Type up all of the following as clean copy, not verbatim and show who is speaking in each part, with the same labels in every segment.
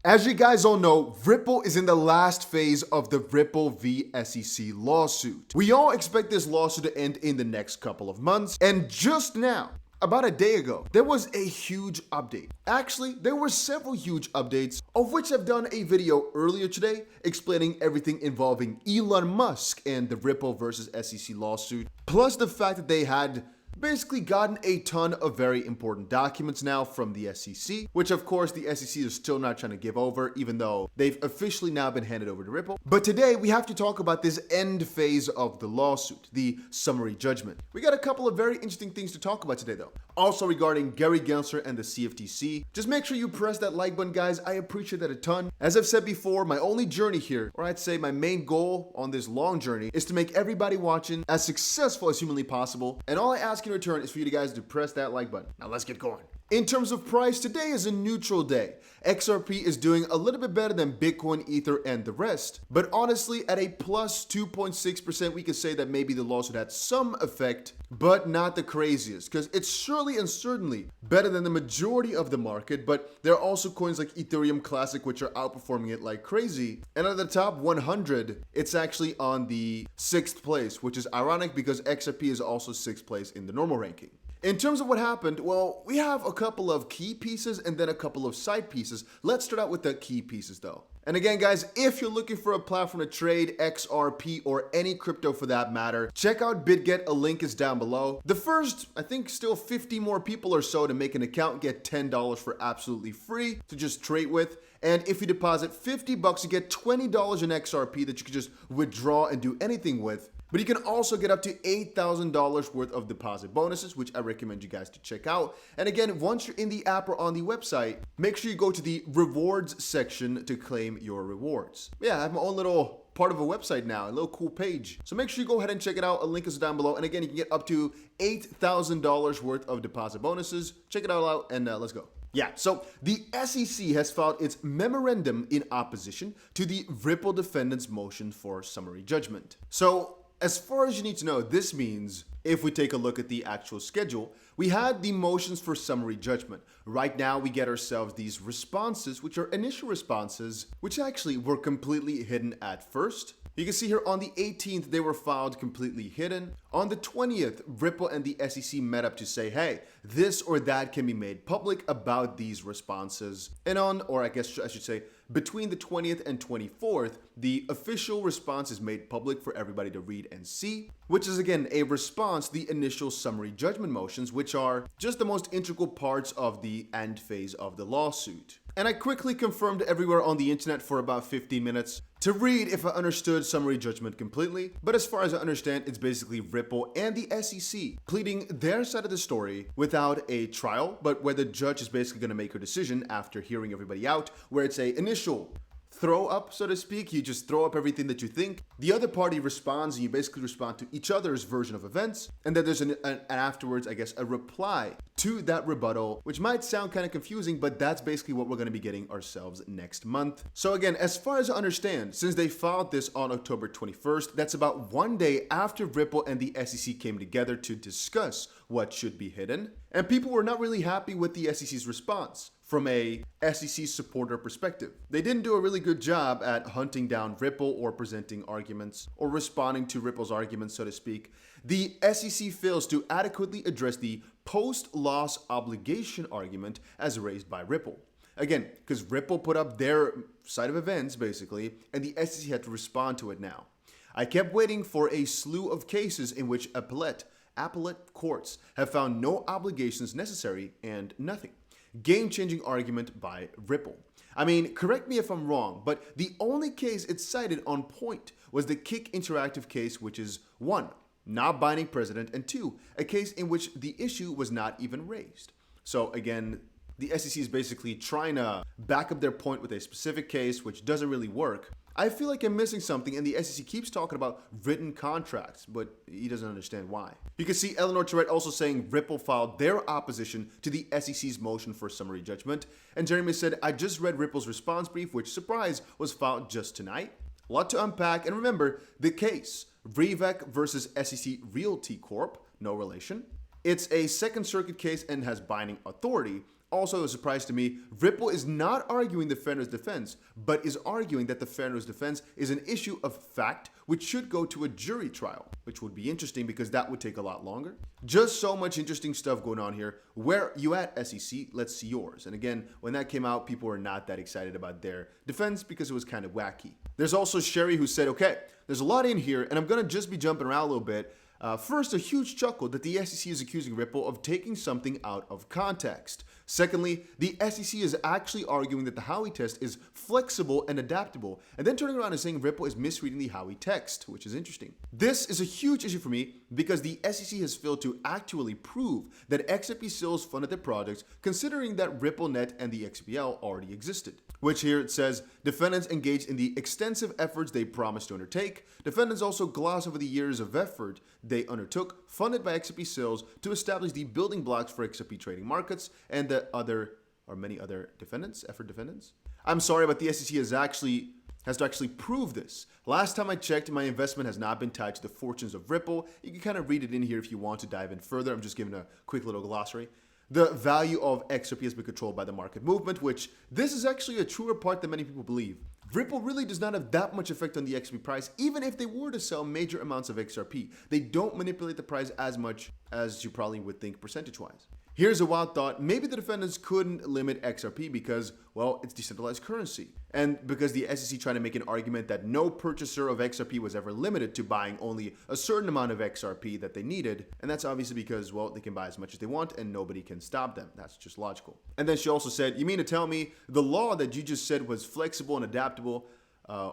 Speaker 1: As you guys all know, Ripple is in the last phase of the Ripple v SEC lawsuit. We all expect this lawsuit to end in the next couple of months, and just now, about a day ago, there was a huge update. Actually, there were several huge updates, of which I've done a video earlier today explaining everything involving Elon Musk and the Ripple versus SEC lawsuit, plus the fact that they had basically gotten a ton of very important documents now from the SEC, which of course the SEC is still not trying to give over, even though they've officially now been handed over to Ripple. But today we have to talk about this end phase of the lawsuit, the summary judgment. We got a couple of very interesting things to talk about today though. Also regarding Gary Gensler and the CFTC. Just make sure you press that like button, guys. I appreciate that a ton. As I've said before, my only journey here, or I'd say my main goal on this long journey, is to make everybody watching as successful as humanly possible. And all I ask in return is for you guys to press that like button. Now let's get going. In terms of price, today is a neutral day. XRP is doing a little bit better than Bitcoin, Ether, and the rest. But honestly, at a plus 2.6%, we could say that maybe the lawsuit had some effect, but not the craziest, because it's surely and certainly better than the majority of the market. But there are also coins like Ethereum Classic, which are outperforming it like crazy. And at the top 100, it's actually on the 6th place, which is ironic because XRP is also 6th place in the normal ranking. In terms of what happened, well, we have a couple of key pieces and then a couple of side pieces. Let's start out with the key pieces though. And again, guys, if you're looking for a platform to trade XRP or any crypto for that matter, check out BitGet. A link is down below. The first, I think still 50 more people or so to make an account get $10 for absolutely free to just trade with. And if you deposit $50, you get $20 in XRP that you can just withdraw and do anything with. But you can also get up to $8,000 worth of deposit bonuses, which I recommend you guys to check out. And again, once you're in the app or on the website, make sure you go to the rewards section to claim your rewards. Yeah, I have my own little part of a website now, a little cool page. So make sure you go ahead and check it out. A link is down below. And again, you can get up to $8,000 worth of deposit bonuses. Check it out and let's go. Yeah, so the SEC has filed its memorandum in opposition to the Ripple defendants' motion for summary judgment. So as far as you need to know, this means if we take a look at the actual schedule, we had the motions for summary judgment. Right now, we get ourselves these responses, which are initial responses, which actually were completely hidden at first. You can see here on the 18th, they were filed completely hidden. On the 20th, Ripple and the SEC met up to say, hey, this or that can be made public about these responses. And on, or I guess I should say, between the 20th and 24th, the official response is made public for everybody to read and see, which is again a response to the initial summary judgment motions, which are just the most integral parts of the end phase of the lawsuit. And I quickly confirmed everywhere on the internet for about 15 minutes to read if I understood summary judgment completely. But as far as I understand, it's basically Ripple and the SEC pleading their side of the story without a trial, but where the judge is basically going to make her decision after hearing everybody out, where it's a initial throw up, so to speak. You just throw up everything that you think. The other party responds, and you basically respond to each other's version of events. And then there's an afterwards, I guess, a reply to that rebuttal, which might sound kind of confusing, but that's basically what we're going to be getting ourselves next month. So again, as far as I understand, since they filed this on October 21st, that's about one day after Ripple and the SEC came together to discuss what should be hidden. And people were not really happy with the SEC's response from a SEC supporter perspective. They didn't do a really good job at hunting down Ripple or presenting arguments or responding to Ripple's arguments, so to speak. The SEC fails to adequately address the post-loss obligation argument as raised by Ripple. Again, because Ripple put up their side of events, basically, and the SEC had to respond to it now. I kept waiting for a slew of cases in which appellate courts have found no obligations necessary and nothing. Game-changing argument by Ripple. I mean, correct me if I'm wrong, but the only case it cited on point was the Kick Interactive case, which is 1, not binding precedent, and 2, a case in which the issue was not even raised. So again, the SEC is basically trying to back up their point with a specific case, which doesn't really work. I feel like I'm missing something, and the SEC keeps talking about written contracts, but he doesn't understand why. You can see Eleanor Tourette also saying Ripple filed their opposition to the SEC's motion for summary judgment. And Jeremy said, I just read Ripple's response brief, which, surprise, was filed just tonight. A lot to unpack. And remember, the case, Revec versus SEC Realty Corp, no relation. It's a Second Circuit case and has binding authority. Also, a surprise to me, Ripple is not arguing the fairness defense, but is arguing that the fairness defense is an issue of fact which should go to a jury trial, which would be interesting because that would take a lot longer. Just so much interesting stuff going on here. Where you at, SEC? Let's see yours. And again, when that came out, people were not that excited about their defense because it was kind of wacky. There's also Sherry who said, okay, there's a lot in here and I'm going to just be jumping around a little bit. First, a huge chuckle that the SEC is accusing Ripple of taking something out of context. Secondly, the SEC is actually arguing that the Howey test is flexible and adaptable, and then turning around and saying Ripple is misreading the Howey text, which is interesting. This is a huge issue for me because the SEC has failed to actually prove that XRP sales funded the projects, considering that RippleNet and the XBL already existed. Which here it says, defendants engaged in the extensive efforts they promised to undertake. Defendants also gloss over the years of effort they undertook, funded by XRP sales, to establish the building blocks for XRP trading markets and the other, or many other defendants, defendants. I'm sorry, but the SEC has to actually prove this. Last time I checked, my investment has not been tied to the fortunes of Ripple. You can kind of read it in here if you want to dive in further. I'm just giving a quick little glossary. The value of XRP has been controlled by the market movement, which this is actually a truer part than many people believe. Ripple really does not have that much effect on the XRP price, even if they were to sell major amounts of XRP. They don't manipulate the price as much as you probably would think percentage-wise. Here's a wild thought. Maybe the defendants couldn't limit XRP because, well, it's decentralized currency. And because the SEC tried to make an argument that no purchaser of XRP was ever limited to buying only a certain amount of XRP that they needed. And that's obviously because, well, they can buy as much as they want and nobody can stop them. That's just logical. And then she also said, you mean to tell me the law that you just said was flexible and adaptable,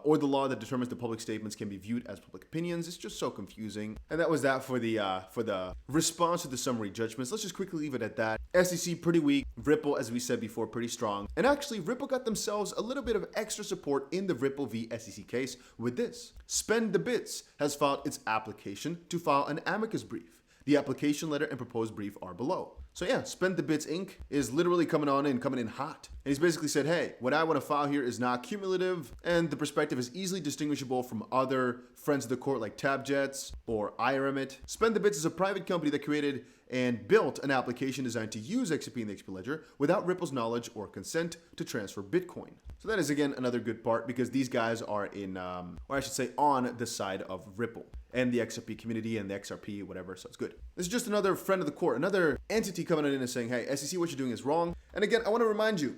Speaker 1: or the law that determines the public statements can be viewed as public opinions? It's just so confusing. And that was that for the response to the summary judgments. Let's just quickly leave it at that. SEC pretty weak. Ripple, as we said before, pretty strong. And actually, Ripple got themselves a little bit of extra support in the Ripple v SEC case with this. Spend the Bits has filed its application to file an amicus brief. The application letter and proposed brief are below. So yeah, Spend the Bits Inc. is literally coming in hot. And he's basically said, hey, what I want to file here is not cumulative, and the perspective is easily distinguishable from other friends of the court like Tabjets or iRemit. Spend the Bits is a private company that created and built an application designed to use XRP in the XP ledger without Ripple's knowledge or consent to transfer Bitcoin. So that is, again, another good part because these guys are or I should say on the side of Ripple and the XRP community and the XRP, whatever, so it's good. This is just another friend of the court, another entity coming in and saying, hey, SEC, what you're doing is wrong. And again, I want to remind you,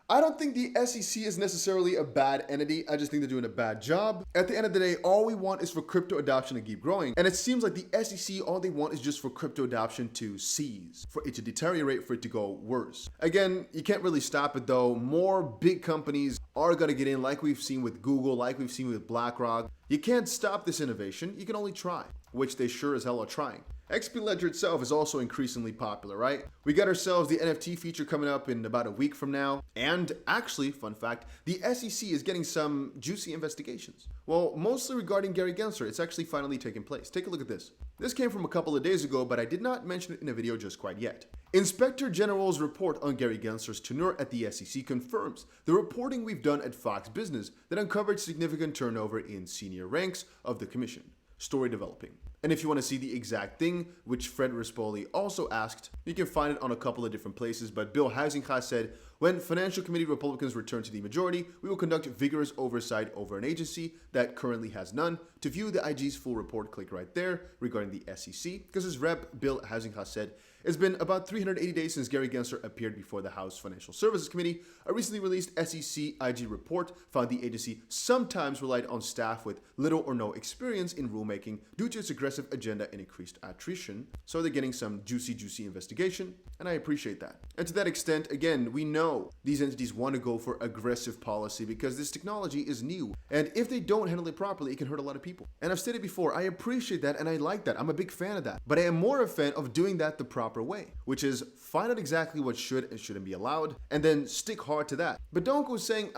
Speaker 1: I don't think the SEC is necessarily a bad entity. I just think they're doing a bad job. At the end of the day, all we want is for crypto adoption to keep growing. And it seems like the SEC, all they want is just for crypto adoption to cease, for it to deteriorate, for it to go worse. Again, you can't really stop it though. More big companies are going to get in, like we've seen with Google, like we've seen with BlackRock. You can't stop this innovation. You can only try, which they sure as hell are trying. XP Ledger itself is also increasingly popular, right? We got ourselves the NFT feature coming up in about a week from now. And actually, fun fact, the SEC is getting some juicy investigations. Well, mostly regarding Gary Gensler. It's actually finally taken place. Take a look at this. This came from a couple of days ago, but I did not mention it in a video just quite yet. Inspector General's report on Gary Gensler's tenure at the SEC confirms the reporting we've done at Fox Business that uncovered significant turnover in senior ranks of the commission. Story developing. And if you want to see the exact thing, which Fred Rispoli also asked, you can find it on a couple of different places, but Bill Huizenga said, when Financial Committee Republicans return to the majority, we will conduct vigorous oversight over an agency that currently has none. To view the IG's full report, click right there regarding the SEC, because as Rep. Bill Huizenga said, it's been about 380 days since Gary Gensler appeared before the House Financial Services Committee. A recently released SEC IG report found the agency sometimes relied on staff with little or no experience in rulemaking due to its aggressive agenda and increased attrition. So they're getting some juicy investigation, and I appreciate that. And to that extent, again, we know these entities want to go for aggressive policy because this technology is new. And if they don't handle it properly, it can hurt a lot of people. And I've stated before, I appreciate that and I like that. I'm a big fan of that. But I am more a fan of doing that the proper way, which is find out exactly what should and shouldn't be allowed, and then stick hard to that. But don't go saying,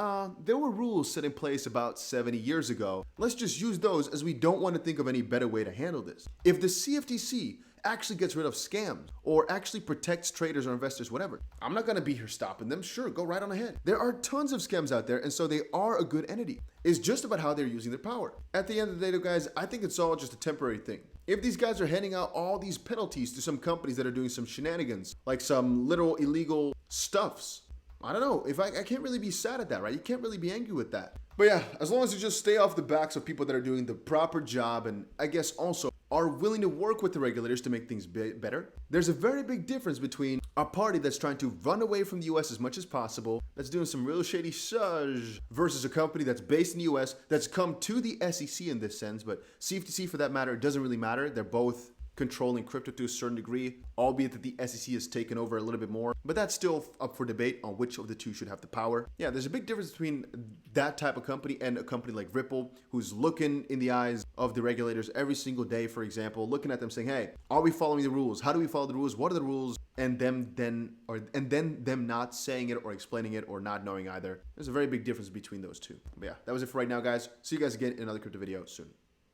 Speaker 1: there were rules set in place about 70 years ago. Let's just use those as we don't want to think of any better way to handle this. If the CFTC actually gets rid of scams or actually protects traders or investors, whatever. I'm not gonna be here stopping them. Sure, go right on ahead. There are tons of scams out there, and so they are a good entity. It's just about how they're using their power. At the end of the day, though, guys, I think it's all just a temporary thing. If these guys are handing out all these penalties to some companies that are doing some shenanigans, like some literal illegal stuffs, I don't know. If I can't really be sad at that, right? You can't really be angry with that. But yeah, as long as you just stay off the backs of people that are doing the proper job and I guess also are willing to work with the regulators to make things better. There's a very big difference between a party that's trying to run away from the US as much as possible, that's doing some real shady shuzz, versus a company that's based in the US, that's come to the SEC in this sense, but CFTC for that matter, it doesn't really matter. They're both controlling crypto to a certain degree, albeit that the SEC has taken over a little bit more, but that's still up for debate on which of the two should have the power. Yeah, there's a big difference between that type of company and a company like Ripple, who's looking in the eyes of the regulators every single day, for example, looking at them saying, hey, are we following the rules? How do we follow the rules? What are the rules? And then them not saying it or explaining it or not knowing either. There's a very big difference between those two. But yeah, that was it for right now, guys. See you guys again in another crypto video soon.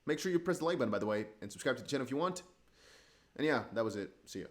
Speaker 1: Make sure you press the like button, by the way, and subscribe to the channel if you want. And yeah, that was it. See ya.